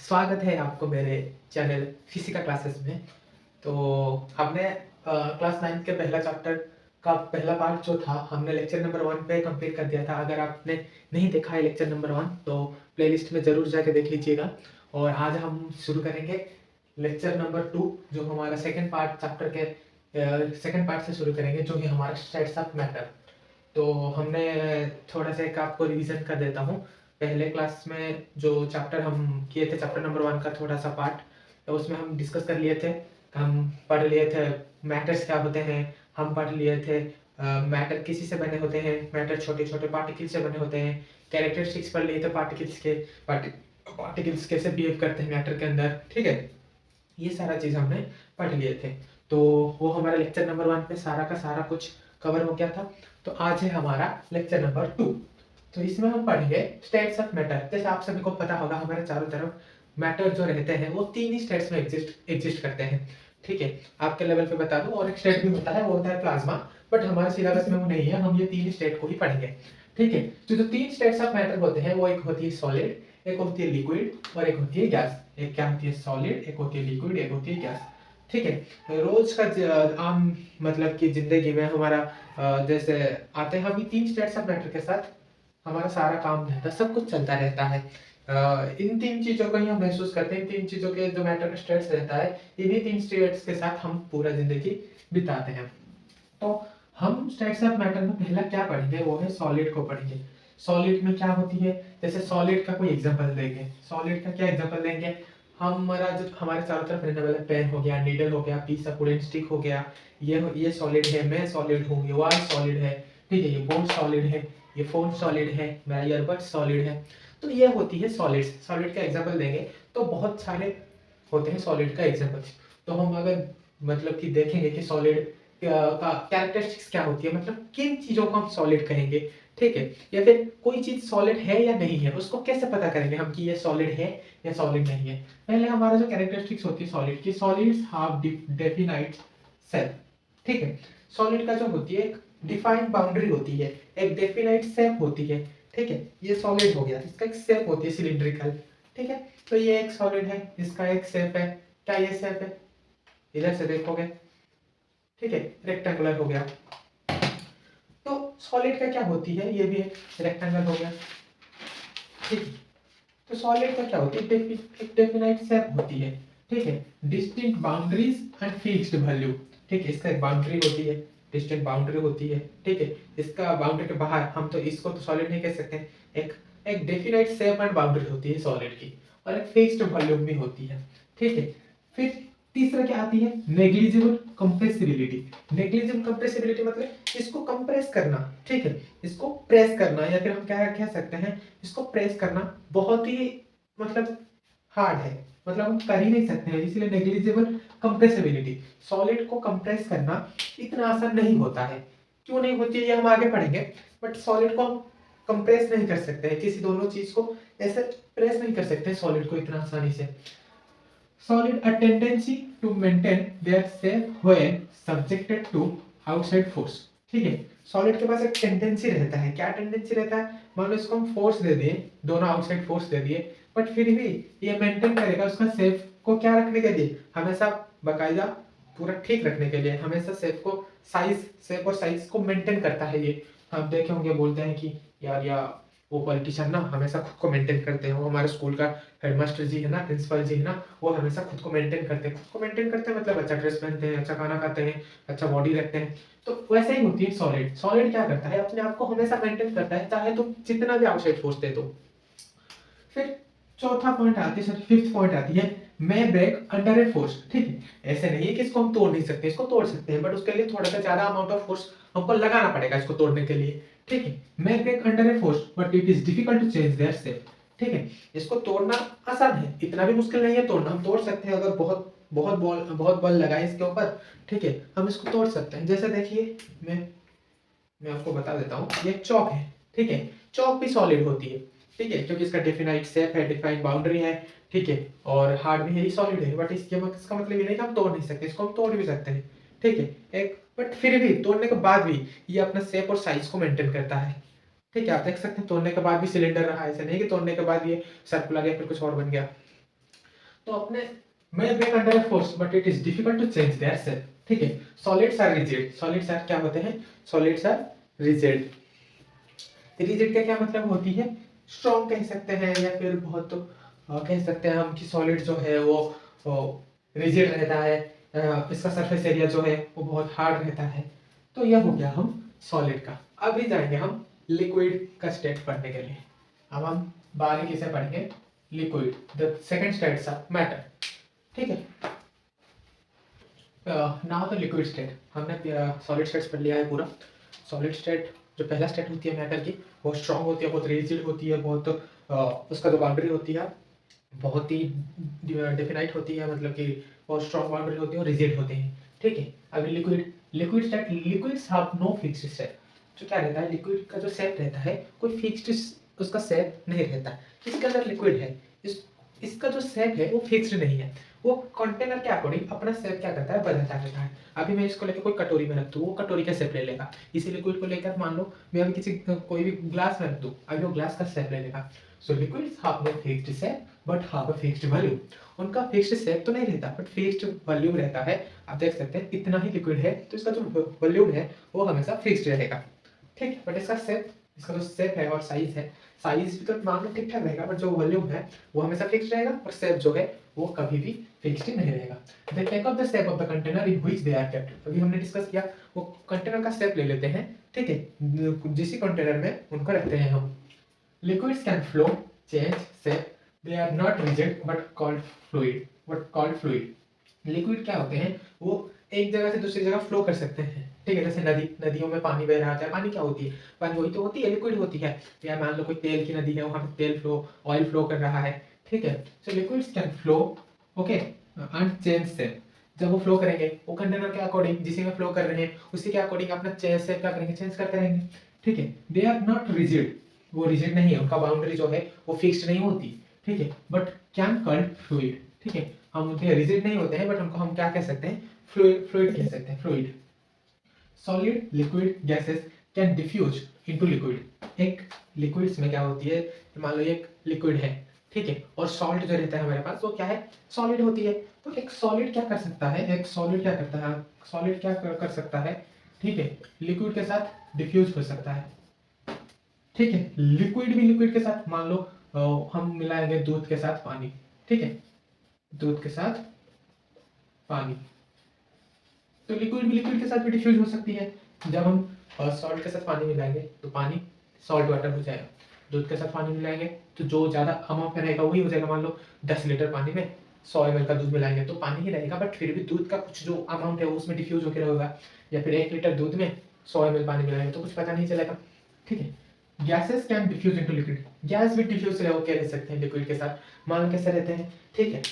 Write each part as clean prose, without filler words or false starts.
स्वागत है आपको मेरे चैनल फिजिका क्लासेस में। तो हमने क्लास 9 के पहला चैप्टर का पहला पार्ट जो था हमने लेक्चर नंबर 1 पे कंप्लीट कर दिया था। अगर आपने नहीं देखा है लेक्चर नंबर 1 तो प्लेलिस्ट में ज़रूर जाके देख लीजिएगा। और आज हम शुरू करेंगे लेक्चर नंबर 2 जो हमारा सेकंड पार्ट चैप्टर के सेकंड पार्ट से शुरू करेंगे जो कि हमारा स्टेट्स ऑफ मैटर। तो हमने थोड़ा सा एक आपको रिवीजन कर देता हूँ। पहले क्लास में जो चैप्टर हम किए थे चैप्टर नंबर 1 का थोड़ा सा पार्ट, तो उसमें हम डिस्कस कर लिए थे। हम पढ़ लिए थे मैटर्स क्या होते हैं। हम पढ़ लिए थे मैटर किसी से बने होते हैं, मैटर छोटे छोटे पार्टिकल से बने होते हैं। कैरेक्टरिस्टिक्स पढ़ लिए थे पार्टिकल्स के, पार्टिकल्स कैसे बिहेव करते हैं मैटर के अंदर, ठीक है। ये सारा चीज़ हमने पढ़ लिए थे। तो वो हमारा लेक्चर नंबर 1 पे सारा का सारा कुछ कवर हो गया था। तो आज है हमारा लेक्चर नंबर 2। तो इसमें हम पढ़ेंगे स्टेट्स ऑफ मैटर। जैसे आप सभी को पता होगा हमारे चारों तरफ मैटर जो रहते हैं वो 3 ही स्टेट्स में एग्जिस्ट करते हैं, ठीक है। आपके लेवल पे बता दूं, और एक स्टेट भी होता है वो होता है प्लाज्मा, बट हमारे सिलेबस में वो नहीं है। हम ये 3 स्टेट को ही पढ़ेंगे, ठीक है। तो जो 3 स्टेट्स ऑफ मैटर होते हैं वो एक होती है सॉलिड, एक होती है लिक्विड और एक होती है गैस। एक क्या होती है सॉलिड, एक होती है लिक्विड, एक होती है गैस, ठीक है। रोज का आम मतलब कि जिंदगी में हमारा जैसे आते हैं हम 3 स्टेट्स ऑफ मैटर के साथ हमारा सारा काम रहता है, सब कुछ चलता रहता है। इन 3 चीजों को ही हम महसूस करते हैं। इन 3 चीजों के जो मैटर का स्टेट्स रहता है, इन्हीं 3 स्टेट्स के साथ हम पूरा जिंदगी बिताते हैं। तो हम स्टेट्स ऑफ मैटर में पहला क्या पढ़ेंगे वो है सॉलिड को पढ़ेंगे। सॉलिड में क्या होती है, जैसे सॉलिड का कोई एग्जांपल देंगे। सॉलिड का क्या एग्जांपल देंगे, हमारा जो हमारे चारों तरफ रहने वाला पेन हो गया, नीडल हो गया, पीस ऑफ वुडन स्टिक हो गया, ये सॉलिड है, मैं सॉलिड हूँ, ये वॉल सॉलिड है, ठीक है, ये बोर्ड सॉलिड है, ये फोन सॉलिड है, मेरा ईयरबड सॉलिड है। तो ये होती है सॉलिड्स। सॉलिड का एग्जांपल देंगे तो बहुत सारे होते हैं सॉलिड का एग्जांपल। तो हम अगर मतलब कि देखेंगे कि सॉलिड का कैरेक्टरिस्टिक्स क्या होती है, मतलब किन चीजों को हम सॉलिड कहेंगे, ठीक है। या फिर कोई चीज सॉलिड है या नहीं है उसको कैसे पता करेंगे हम कि ये सॉलिड है या सॉलिड नहीं है। पहले हमारा जो कैरेक्टरिस्टिक्स होती है सॉलिड की, सॉलिड्स हैव डेफिनाइट शेप, ठीक है। सॉलिड का जो होती है एक डिफाइंड बाउंड्री होती है, एक डेफिनाइट शेप होती है, ठीक है। ये सॉलिड हो गया, इसका एक शेप होती है सिलिंड्रिकल, ठीक है। तो ये एक सॉलिड है, इसका एक शेप है। क्या ये शेप है, इधर से देखोगे, ठीक है, रेक्टेंगुलर हो गया। तो सॉलिड का क्या होती है, ये भी एक रेक्टेंगल हो गया, ठीक है। तो सॉलिड का क्या होती है, एक डेफिनाइट शेप होती है, ठीक है। Distinct boundaries and fixed value, ठीक है। इसका एक बाउंड्री होती है, डिस्टिंक्ट बाउंड्री होती है, ठीक है। इसका बाउंड्री के बाहर हम तो इसको तो सॉलिड नहीं कह सकते। एक एक डेफिनाइट शेप एंड बाउंड्री होती है सॉलिड की, और एक फिक्स्ड वॉल्यूम भी होती है, ठीक है। फिर तीसरा क्या आती है, नेग्लिजिबल कंप्रेसिबिलिटी। नेग्लिजिबल कंप्रेसिबिलिटी मतलब इसको कंप्रेस करना, ठीक है, इसको प्रेस करना, या फिर हम क्या कह सकते हैं, इसको प्रेस करना बहुत ही मतलब हार्ड है, मतलब हम कर ही नहीं सकते हैं, इसलिए नेग्लिजिबल कंप्रेसिबिलिटी। सॉलिड को कंप्रेस करना इतना आसान नहीं होता है। क्यों नहीं होती है ये हम आगे पढ़ेंगे, बट सॉलिड को हम कंप्रेस नहीं कर सकते हैं, किसी दोनों चीज को ऐसे प्रेस नहीं कर सकते सॉलिड को इतना आसानी से। Solid a tendency to maintain their shape when subjected to outside force, ठीक है। सॉलिड के पास एक टेंडेंसी रहता है, क्या टेंडेंसी रहता है, मान लो इसको हम फोर्स दे दिए, दोनों आउटसाइड फोर्स दे दिए, बट फिर भी ये मेंटेन करेगा उसका शेप को क्या रखने के लिए, हमेशा बकायदा पूरा ठीक रखने के लिए, हमेशा शेप को शेप और साइज को मेंटेन करता है ये। आप देखे होंगे बोलते हैं कि यार या वो पॉलिटिशियन ना हमेशा खुद को मेंटेन करते हैं। वो हमारे स्कूल का हेडमास्टर जी है ना, प्रिंसिपल जी है ना, वो हमेशा खुद को मेंटेन करते हैं। खुद को मेंटेन करते हैं मतलब अच्छा ड्रेस पहनते हैं, अच्छा खाना खाते हैं, अच्छा बॉडी रखते हैं। तो वैसे ही होती है सॉलिड। सॉलिड क्या करता है, अपने आप को हमेशा मेंटेन करता है, चाहे तुम जितना भी आउटसाइड फोर्स दे दो। फिर चौथा पॉइंट आती है, सॉरी फिफ्थ पॉइंट आती है, मैं ब्रेक अंडर ए फोर्स, ठीक है। ऐसे नहीं है कि इसको हम तोड़ नहीं सकते, इसको तोड़ सकते हैं, बट उसके लिए थोड़ा सा ज्यादा अमाउंट ऑफ फोर्स हमको लगाना पड़ेगा इसको तोड़ने के लिए, ठीक है। मैं break under a force but it is difficult to change their shape, ठीक है। इसको तोड़ना आसान है, इतना भी मुश्किल नहीं है तोड़ना, हम तोड़ सकते हैं अगर बहुत बल लगाए इसके ऊपर, ठीक है, हम इसको तोड़ सकते हैं। जैसे देखिए मैं आपको बता देता हूँ, ये चौक है, ठीक है। चौक भी सॉलिड होती है, ठीक है, क्योंकि इसका डिफाइंड शेप है, डिफाइंड बाउंड्री है, ठीक है, और हार्ड भी है, ये सॉलिड है। बट इसका मतलब ये नहीं कि हम तोड़ नहीं सकते, इसको हम तोड़ भी सकते हैं, ठीक है। एक बट फिर भी तोड़ने के बाद भी ये अपना शेप और साइज को मेंटेन करता है, ठीक है। आप देख सकते हैं तोड़ने के बाद भी सिलेंडर रहा, ऐसा नहीं कि तोड़ने के बाद ये सर्कुलर या फिर कुछ और बन गया। तो अपने may break under a force but it is difficult to change their shape, ठीक है। Solids are rigid, solids are क्या होते हैं, सॉलिड्स आर रिजिड। रिजिड का क्या मतलब होती है, स्ट्रॉन्ग कह सकते हैं, या फिर बहुत कह सकते हैं हम कि सॉलिड जो है वो रिजिड रहता है, इसका सरफेस एरिया जो है वो बहुत हार्ड रहता है। तो यह हो गया हम सॉलिड का। अभी जाएंगे हम लिक्विड का स्टेट पढ़ने के लिए। अब हम बारीकी से पढ़ेंगे liquid, the second states of matter, ठीक है। नाउ द लिक्विड स्टेट, हमने सॉलिड स्टेट्स पढ़ लिया है पूरा। सॉलिड स्टेट जो पहला स्टेट होती है मैटर की, बहुत स्ट्रांग होती है, बहुत रिजिड होती है, बहुत उसका जो बाउंड्री होती है बहुत ही डेफिनाइट होती है, मतलब कि बहुत स्ट्रांग बाउंड्री होती है और रिजिड होते हैं, ठीक है। अभी liquid, liquid state, liquids have no fixed shape. जो क्या रहता है, लिक्विड का जो शेप रहता है कोई फिक्स्ड उसका शेप नहीं रहता। इसके अंदर लिक्विड है, इसका जो शेप है वो फिक्स्ड नहीं है, वो कंटेनर के अकॉर्डिंग अपना शेप क्या करता है, बदलता रहता है। अभी मैं इसको लेकर कोई कटोरी में रख दूँ, वो कटोरी का शेप ले लेगा। इसी लिक्विड को लेकर मान लो मैं अभी किसी कोई भी ग्लास में रख दूँ, अभी वो ग्लास का शेप ले लेगा। So liquids have no fixed shape but have a fixed volume. उनका फिक्स्ड शेप तो नहीं रहता बट फिक्स्ड वॉल्यूम रहता है। आप देख सकते हैं इतना ही लिक्विड है तो इसका जो वॉल्यूम है वो हमेशा फिक्स्ड रहेगा, ठीक है। बट इसका शेप, इसका जो शेप है और साइज है, साइज भी तो मान लो ठीक ठाक रहेगा बट जो वॉल्यूम है वो हमेशा फिक्स्ड रहेगा और शेप जो है वो कभी भी फिक्स्ड नहीं रहेगा। The take of the shape of the container in which they are kept, अभी हमने डिस्कस किया, वो कंटेनर का शेप ले लेते हैं, ठीक है, जिस कंटेनर में उनको रखते हैं हम। Liquids can flow, change shape, they are not rigid but called fluid. Liquid क्या होते हैं, वो एक जगह से दूसरी जगह फ्लो कर सकते हैं, ठीक है। जैसे नदियों में पानी बह रहा होता है, पानी क्या होती है, पानी वही तो होती है, लिक्विड होती है। या मान लो कोई तेल की नदी है, वहां पे तेल फ्लो, ऑयल फ्लो कर रहा है, ठीक है। So liquids can flow, okay, and change shape. जब वो फ्लो करेंगे वो कंटेनर के अकॉर्डिंग, जिसी में फ्लो कर रहे हैं उसी के अकॉर्डिंग अपना चेंज शेप क्या करेंगे, चेंज करते रहेंगे, ठीक है। दे आर नॉट रिजिड, वो रिजिड नहीं है, उनका बाउंड्री जो है वो फिक्स्ड नहीं होती, ठीक है। बट कैन कॉल्ड फ्लूइड, ठीक है। हम उनके रिजिड नहीं होते हैं बट उनको हम क्या कह सकते हैं, फ्लूइड कह सकते हैं, fluid. Solid, liquid, gases can diffuse into liquid. एक लिक्विड्स में क्या होती है, मान लो एक लिक्विड है, ठीक है, और सॉल्ट जो रहता है हमारे पास वो क्या है, सॉलिड होती है। तो एक सॉलिड क्या कर सकता है, एक सॉलिड क्या करता है, सॉलिड क्या कर सकता है, ठीक है, लिक्विड के साथ डिफ्यूज हो सकता है, ठीक है। लिक्विड भी लिक्विड के साथ, मान लो हम मिलाएंगे दूध के साथ पानी, ठीक है, दूध के साथ पानी, तो लिक्विड भी लिक्विड के साथ भी डिफ्यूज हो सकती है। जब हम सॉल्ट के साथ पानी मिलाएंगे तो पानी सॉल्ट वाटर हो जाएगा, दूध के साथ पानी मिलाएंगे तो जो ज़्यादा अमाउंट में रहेगा वही हो जाएगा। मान लो 10 लीटर पानी में 100 ml का दूध मिलाएंगे तो पानी ही रहेगा, बट फिर भी दूध का कुछ जो अमाउंट है वो उसमें डिफ्यूज होकर रहेगा। या फिर 1 लीटर दूध में 100 ml पानी मिलाएंगे तो कुछ पता नहीं चलेगा, ठीक है। Gases can diffuse into liquid, gas भी डिफ्यूज रह सकते हैं लिक्विड के साथ। मान कैसे रहते हैं, ठीक है,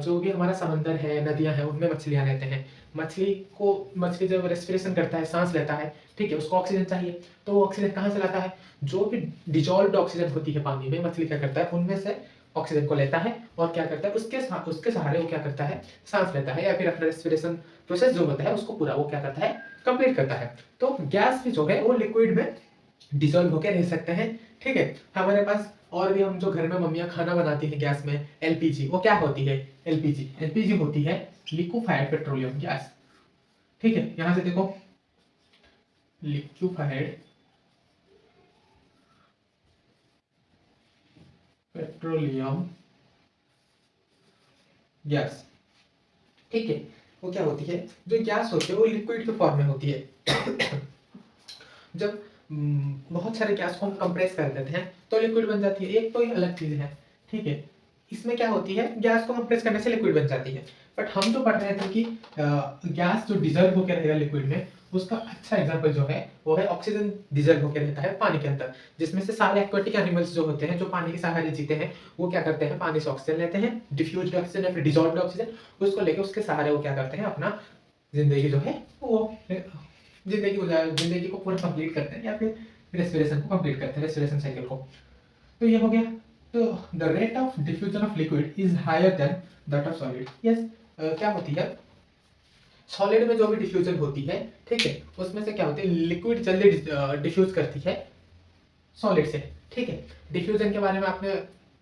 जो भी हमारा समंदर है, नदियां हैं, उनमें मछलियां रहते हैं। मछली जब रेस्पिरेशन करता है, सांस लेता है, ठीक है, उसको ऑक्सीजन चाहिए, तो वो ऑक्सीजन कहाँ से लाता है, जो भी डिजॉल्व्ड ऑक्सीजन होती है पानी में, मछली क्या करता है उनमें से ऑक्सीजन को लेता है और क्या करता है, उसके सहारे वो क्या करता है, सांस लेता है, या फिर अपना रेस्पिरेशन प्रोसेस जो होता है उसको पूरा वो क्या करता है, कंप्लीट करता है। तो गैस भी जो है वो लिक्विड में डिजोल्व होकर रह सकते हैं, ठीक है। हमारे पास और भी, हम जो घर में मम्मियाँ खाना बनाती है गैस में, एलपीजी, वो क्या होती है, एलपीजी होती है लिक्विफाइड पेट्रोलियम गैस, ठीक है। यहां से देखो, लिक्विफाइड पेट्रोलियम गैस, ठीक है। वो क्या होती है, जो गैस होती है वो लिक्विड के फॉर्म में होती है। जब बहुत सारे गैस को हम कंप्रेस कर देते हैं तो लिक्विड बन जाती है, एक तो ये अलग चीज है, ठीक है। इसमें क्या होती है, गैस को कंप्रेस करने से लिक्विड बन जाती है। बट हम जो पढ़ रहे थे कि गैस जो डिजर्व होकर रहेगा लिक्विड में, उसका अच्छा एग्जांपल जो है वो है ऑक्सीजन, डिजर्व होकर रहता है पानी के अंदर, जिसमें से सारे एक्वेटिक एनिमल्स जो होते हैं जो पानी के सहारे जीते हैं, वो क्या करते हैं, पानी से ऑक्सीजन लेते हैं, डिफ्यूज्ड ऑक्सीजन या फिर डिजॉल्व्ड ऑक्सीजन, उसको लेके उसके सहारे वो क्या करते हैं, अपना जिंदगी जो है वो जिंदगी को पूरा कंप्लीट करते हैं, या फिर रेस्पिरेशन को कंप्लीट करते हैं, रेस्पिरेशन साइकिल को। तो ये हो गया। तो the rate of diffusion of liquid is higher than that of solid. Yes, क्या होती है, सॉलिड में जो भी डिफ्यूजन होती है, ठीक है, उसमें से क्या होती है, लिक्विड जल्दी डिफ्यूज करती है सॉलिड से, ठीक है। डिफ्यूजन के बारे में आपने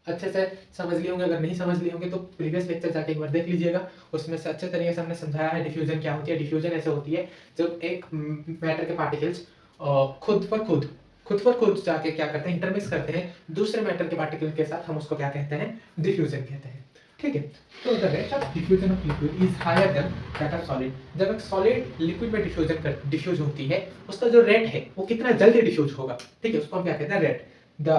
अच्छे से समझ लिए होंगे। अगर नहीं समझ लिए होंगे तो प्रीवियस लेक्चर जाके एक बार देख लीजिएगा, उसमें से अच्छे तरीके से हमने समझाया है डिफ्यूजन क्या होती है। डिफ्यूजन ऐसे होती है जब एक मैटर के पार्टिकल्स खुद जाके क्या करते हैं, इंटरमिक्स करते हैं दूसरे मैटर के पार्टिकल के साथ, हम उसको क्या कहते हैं, डिफ्यूजन कहते हैं। ठीक है, तो the rate of diffusion of liquid is higher than that of solid. जब एक सॉलिड लिक्विड में डिफ्यूज होती है, उसका जो रेट है वो कितना जल्दी डिफ्यूज होगा, ठीक है, उसको हम क्या कहते हैं, rate. The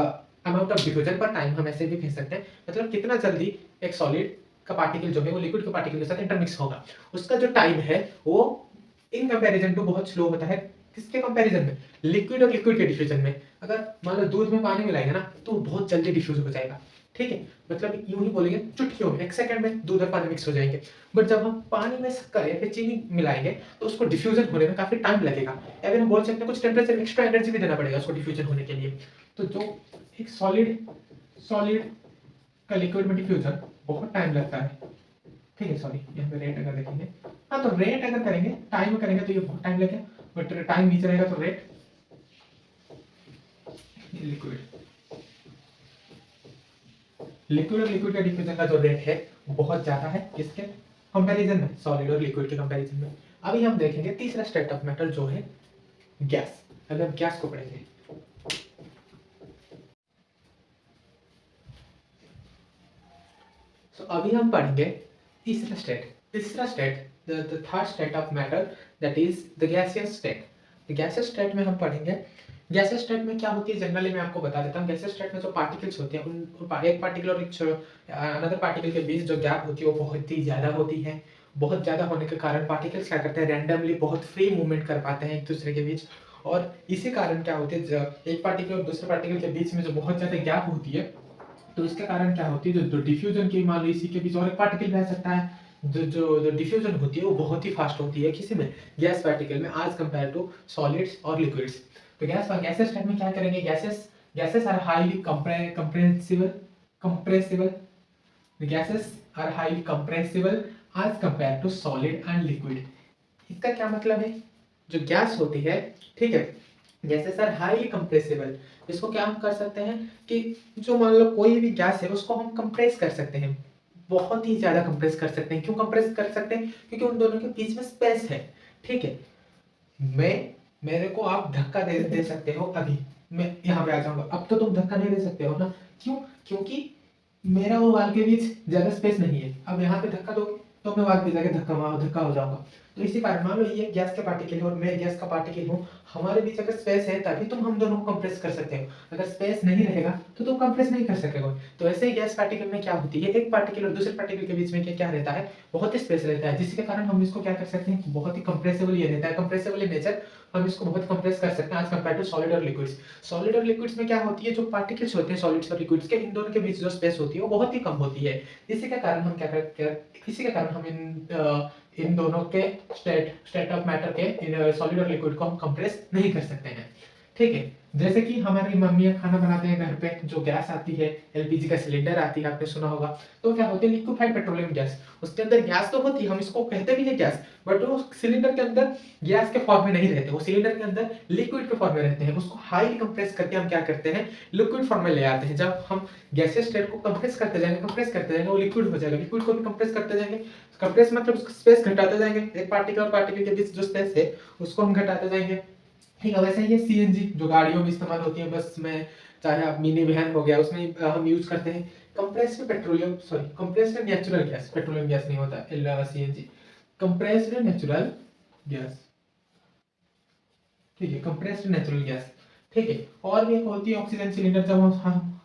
amount of diffusion पर टाइम, हम ऐसे भी कह सकते हैं, मतलब कितना जल्दी एक सॉलिड का पार्टिकल जो है वो लिक्विड के पार्टिकल के साथ इंटरमिक्स होगा, उसका जो टाइम है वो इन कंपैरिजन टू बहुत स्लो होता है। किसके कंपैरिजन में, लिक्विड और लिक्विड के डिफ्यूजन में। अगर मान लो दूध में पानी मिलाएंगे ना तो बहुत जल्दी डिफ्यूज हो जाएगा, ठीक है, मतलब यूं ही बोलेंगे चुटकियों में, एक सेकंड में दूध और पानी मिक्स हो जाएंगे। बट जब हम पानी में शक्कर या फिर चीनी मिलाएंगे तो उसको डिफ्यूजन होने में काफी टाइम लगेगा, या फिर हम बोल सकते हैं कुछ टेम्परेचर एक्स्ट्रा एनर्जी भी देना पड़ेगा उसको डिफ्यूजन होने के लिए। तो जो एक सॉलिड सॉलिड का लिक्विड में डिफ्यूजन बहुत टाइम लगता है, ठीक है। सॉरी, यहाँ पे रेट अगर देखेंगे, हाँ तो रेट अगर करेंगे, टाइम करेंगे तो ये बहुत टाइम लगेगा, बट टाइम नीचे रहेगा तो रेट लिक्विड लिक्विड और लिक्विड का डिफ्यूजन का जो रेट है वो बहुत ज्यादा है, किसके कंपैरिजन में, सॉलिड और लिक्विड के कंपैरिजन में। अभी हम देखेंगे तीसरा स्टेट ऑफ मैटर जो है गैस। अगर हम गैस को पढ़ेंगे, तो अभी हम पढ़ेंगे तीसरा state the third state of matter, that is the gaseous state. The gaseous state में हम पढ़ेंगे, गैसियस स्टेट में क्या होती है जनरली मैं आपको बता देता हूँ। गैसियस स्टेट में जो पार्टिकल्स होते हैं एक पार्टिकल और अनदर पार्टिकल के बीच जो गैप होती है वो बहुत ही ज्यादा होती है। बहुत ज्यादा होने के कारण पार्टिकल्स क्या करते हैं, रैंडमली बहुत फ्री मूवमेंट कर पाते हैं एक दूसरे के बीच। और इसी कारण क्या होती है, एक पार्टिकल और दूसरे पार्टिकल के बीच में जो बहुत ज्यादा गैप होती है, तो इसके कारण क्या होती है, जो डिफ्यूजन की, मान लो इसी के बीच और एक पार्टिकल रह सकता है, जो डिफ्यूजन होती है वो बहुत ही फास्ट होती है किसी में, गैस पार्टिकल में, आज कंपेयर टू सॉलिड्स और लिक्विड्स। तो गैसेस टाइप में क्या करेंगे, gases gases are highly compressible compressible gases are highly compressible as compare to solid and liquid. इसका क्या मतलब है, जो गैस होती है, ठीक है, गैसेस आर हाईली कंप्रेसिबल, इसको क्या हम कर सकते हैं कि जो मान लो कोई भी गैस है उसको हम कंप्रेस कर सकते हैं, बहुत ही ज्यादा कंप्रेस कर सकते हैं। क्यों कंप्रेस कर सकते हैं, क्योंकि उन दोनों के बीच में स्पेस है, ठीक है। मैं मेरे को आप धक्का दे सकते हो, अभी मैं यहाँ पे आ जाऊंगा, अब तो तुम धक्का नहीं दे सकते हो ना, क्यों, क्योंकि मेरा और वाल के बीच ज्यादा स्पेस नहीं है। अब यहाँ पे धक्का दोगे तो मैं वाल पे जाके धक्का हो जाऊंगा। तो इसी कारण मान लो ये गैस के पार्टिकल है और मैं गैस का पार्टिकल हूँ, हमारे बीच अगर स्पेस है तभी तुम हम दोनों को कंप्रेस कर सकते हो, अगर स्पेस नहीं रहेगा तो तुम कंप्रेस नहीं कर सकेगा। तो ऐसे ही गैस पार्टिकल में क्या होती है, एक पार्टिकल और दूसरे पार्टिकल के बीच में क्या रहता है, बहुत ही स्पेस रहता है, जिसके कारण हम इसको क्या कर सकते हैं, बहुत ही कंप्रेसिबल ये रहता है, कंप्रेसिबल इन नेचर, हम इसको बहुत कंप्रेस कर सकते हैं आज कंपेयर टू सॉलिड और लिक्विड्स। सॉलिड और लिक्विड्स में क्या होती है, जो पार्टिकल्स होते हैं सॉलिड्स और लिक्विड्स के, इन दोनों के बीच जो स्पेस होती है वो बहुत ही कम होती है। इसी के कारण हम इसी के कारण हम इन दोनों के स्टेट ऑफ मैटर के, सॉलिड और लिक्विड को हम कंप्रेस नहीं कर सकते हैं, ठीक है। जैसे कि हमारी मम्मियाँ खाना बनाते हैं घर पे, जो गैस आती है, एलपीजी का सिलेंडर आती है, आपने सुना होगा, तो क्या होती है, लिक्विफाइड पेट्रोलियम गैस, उसके अंदर गैस तो होती है, हम इसको कहते भी है गैस, बट वो सिलेंडर के अंदर गैस के फॉर्म में नहीं रहते, वो सिलेंडर के अंदर लिक्विड के फॉर्म में रहते हैं। उसको हाईली कंप्रेस करके हम क्या करते हैं, लिक्विड फॉर्म में ले आते हैं। जब हम गैसियस स्टेट को कंप्रेस करते जाएंगे वो लिक्विड हो जाएगा, लिक्विड को भी कंप्रेस करते जाएंगे, कंप्रेस मतलब उसका स्पेस घटाते जाएंगे, एक पार्टिकल और पार्टिकल के बीच जो स्पेस है उसको हम घटाते जाएंगे, ठीक है। वैसे ही ये सीएनजी जो गाड़ियों में इस्तेमाल होती है, बस में, चाहे आप मिनी वैन हो गया उसमें हम यूज करते हैं compressed petroleum, sorry compressed natural gas, petroleum gas नहीं होता सीएनजी, कंप्रेस्ड नेचुरल गैस, ठीक है, कंप्रेस्ड नेचुरल गैस, ठीक है। और भी एक होती है ऑक्सीजन सिलेंडर, जब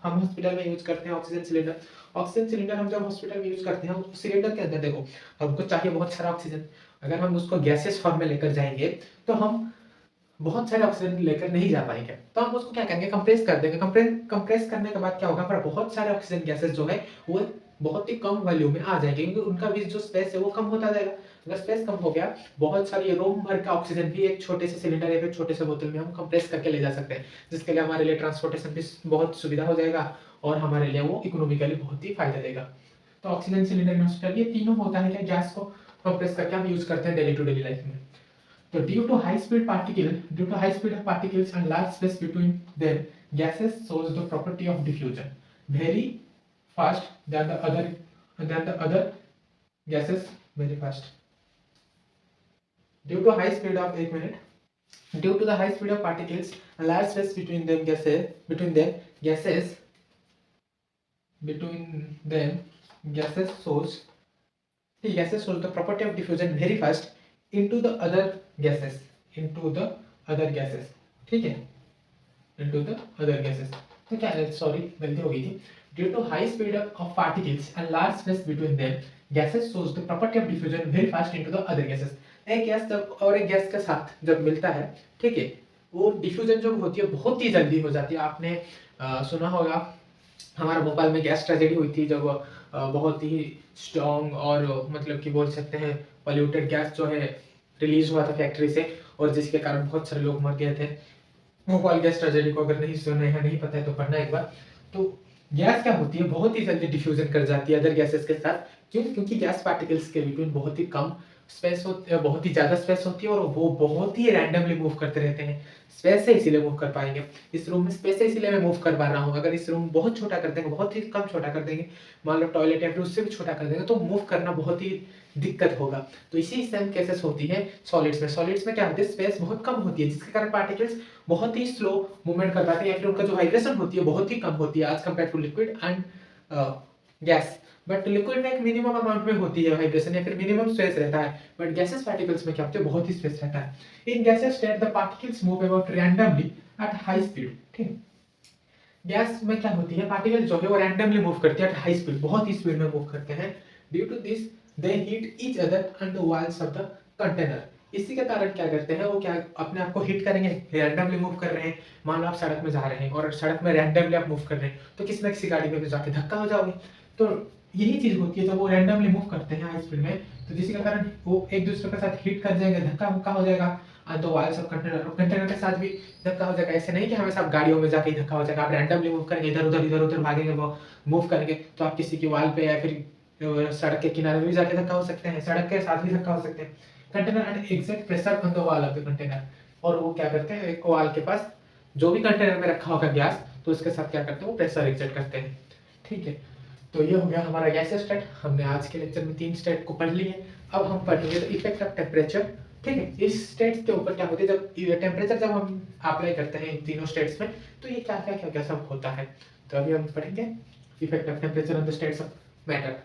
हम हॉस्पिटल में यूज करते हैं ऑक्सीजन सिलेंडर। ऑक्सीजन सिलेंडर हम जब हॉस्पिटल में यूज करते हैं, उस सिलेंडर के अंदर देखो हमको चाहिए बहुत सारा ऑक्सीजन, अगर हम उसको गैसेस फॉर्म में लेकर जाएंगे तो हम बहुत सारे ऑक्सीजन लेकर नहीं जा पाएंगे, तो हम उसको क्या करेंगे, कंप्रेस कर देंगे। कंप्रेस करने के बाद क्या होगा, हमारा बहुत सारे ऑक्सीजन गैसेस जो है वो बहुत ही कम वॉल्यूम में आ जाएंगे, क्योंकि उनका भी जो स्पेस है वो कम होता जाएगा। अगर स्पेस कम हो गया, बहुत सारी रूम भर का ऑक्सीजन भी एक छोटे से सिलेंडर या फिर छोटे से बोतल में हम कंप्रेस करके ले जा सकते हैं, जिसके लिए हमारे लिए ट्रांसपोर्टेशन भी बहुत सुविधा हो जाएगा और हमारे लिए वो इकोनॉमिकली बहुत ही फायदा देगा। तो ऑक्सीजन सिलेंडर इन हॉस्पिटल, ये तीनों होता है कि गैस को कंप्रेस करके हम यूज करते हैं डेली टू डेली लाइफ में। So due to high speed of particles and large space between them, gases shows the property of diffusion. Very fast than the other gases, very fast. Due to high speed of 1 minute, due to the high speed of particles and large space between them gases shows the property of diffusion very fast into the other gases, ठीक है, into the other gases. तो क्या है, sorry गलती हो गई थी. Due to high speed of particles and large space between them, gases shows the property of diffusion very fast into the other gases. एक गैस जब और एक गैस के साथ जब मिलता है, ठीक है, वो डिफ्यूजन जो होती है बहुत ही जल्दी हो जाती है. आपने सुना होगा हमारे भोपाल में गैस ट्रेजेडी हुई थी जब बहुत ही स्ट्रॉन्ग और मतलब कि बोल सकते हैं पॉल्यूटेड गैस जो है रिलीज हुआ था फैक्ट्री से, और जिसके कारण बहुत सारे लोग मर गए थे. भोपाल गैस ट्रेजेडी को अगर नहीं सुने हैं, नहीं पता है तो पढ़ना एक बार. तो गैस क्या होती है, बहुत ही जल्दी डिफ्यूजन कर जाती है अदर गैसेस के साथ. क्यों? क्योंकि गैस पार्टिकल्स के बिटवीन बहुत ही कम स्पेस होती है, बहुत ही ज्यादा स्पेस होती है, और वो बहुत ही रैंडमली मूव करते रहते हैं. स्पेस से इसीलिए मूव कर पाएंगे. इस रूम में स्पेस है इसीलिए मैं मूव कर पा रहा हूँ. अगर इस रूम बहुत छोटा कर देंगे, बहुत ही कम छोटा कर देंगे, मान लो टॉयलेट या फिर उससे भी छोटा कर देंगे, तो मूव करना बहुत ही दिक्कत होगा. तो इसी सेम केसेस होती है सॉलिड्स में. सॉलिड्स में क्या होती है, स्पेस बहुत कम होती है, जिसके कारण पार्टिकल्स बहुत ही स्लो मूवमेंट कर पाते हैं, या फिर उनका जो वाइब्रेशन होती है बहुत ही कम होती है as compare to liquid and gas. But liquid में एक मिनिमम अमाउंट में होती है वाइब्रेशन, या फिर मिनिमम स्पेस रहता है. बट गैसेस पार्टिकल्स में क्या होता है, बहुत ही स्पेस रहता है. In gases state the particles move about randomly at high speed. ठीक, गैस में क्या होती है, पार्टिकल जो है वो रैंडमली मूव करते हैं एट हाई स्पीड, बहुत ही स्पीड में मूव करते हैं. Due to this they hit each other on the walls of the container. इसी के कारण क्या करते हैं, वो क्या अपने आप को हीट करेंगे, रैंडमली मूव कर रहे हैं. मान लो आप सड़क में जा रहे हैं और सड़क में रैंडमली आप मूव कर रहे हैं, तो किसी न किसी गाड़ी में जाके धक्का हो जाओगे. तो यही चीज होती है जब वो रैंडमली मूव करते हैं हाई स्पीड में, तो जिसके कारण वो एक दूसरे के साथ हिट कर जाएंगे, धक्का मुक्का हो जाएगा. तो वाल्स ऑफ कंटेनर, कंटेनर के साथ भी धक्का हो जाएगा. ऐसे नहीं कि हमेशा आप गाड़ियों में जाके ही धक्का हो जाएगा. आप रैंडमली मूव करेंगे, इधर उधर भागेंगे, वो मूव करेंगे, तो आप किसी की वाल पे या फिर सड़क के किनारे में भी जाके धक्का हो सकते हैं, सड़क के साथ भी धक्का हो सकते हैं. Container at exact pressure on the wall of the container. और वो क्या करते हैं, एक वॉल के पास जो भी कंटेनर में रखा होगा गैस, तो उसके साथ क्या करते हैं, वो प्रेशर एग्जर्ट करते हैं. ठीक है, तो ये हो गया हमारा गैस स्टेट. हमने आज के लेक्चर में 3 स्टेट को पढ़ लिए. अब हम पढ़ेंगे इफेक्ट ऑफ टेम्परेचर. ठीक है, इस स्टेट्स के ऊपर क्या होती है, जब टेम्परेचर जब हम अप्लाई करते हैं इन तीनों स्टेट्स में, तो ये क्या क्या सब होता है. तो अभी हम पढ़ेंगे effect of temperature on the states of matter.